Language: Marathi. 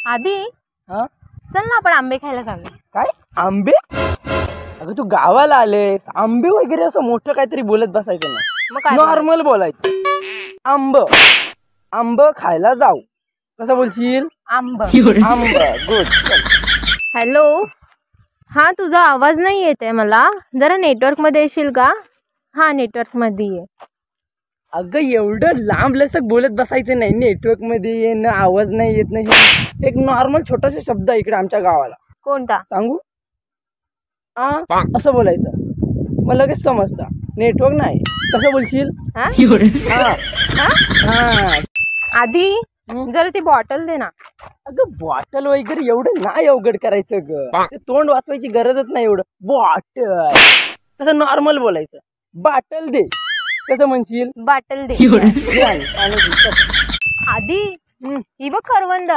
आधी हा चल ना आपण आंबे खायला जाऊया. काय आंबे? अगं तू गावाला आलेस, आंबे वगैरे असं मोठं काहीतरी बोलत बसायचं मग नाही, काय नॉर्मल बोलायचं. आंब आंब खायला जाऊ, कसं बोलशील? आंब. आंब. गुड. हॅलो, हा तुझा आवाज नाही येते मला, जरा नेटवर्क मध्ये येशील का? हा नेटवर्क मध्ये ये. अगं एवढं लांब लचक बोलत बसायचं नाही, नेटवर्क मध्ये ये ना, आवाज नाही येत नाही. एक नॉर्मल छोटासा शब्द आहे इकडे आमच्या गावाला, कोणता? सांगू? आ असं बोलायचं, मग लगेच समजतं. नेटवर्क नाही, कसं बोलशील? हा? हा हा. आधी जरा ती बॉटल दे ना. अगं बॉटल वगैरे एवढं नाही अवघड करायचं ग, ते तोंड वाचवायची गरजच नाही. एवढं बॉटल कसं नॉर्मल बोलायचं. बाटल दे, कसं म्हणशील? बॉटल दे. दे आणि पाणी दे. आधी ही बघ करवंद.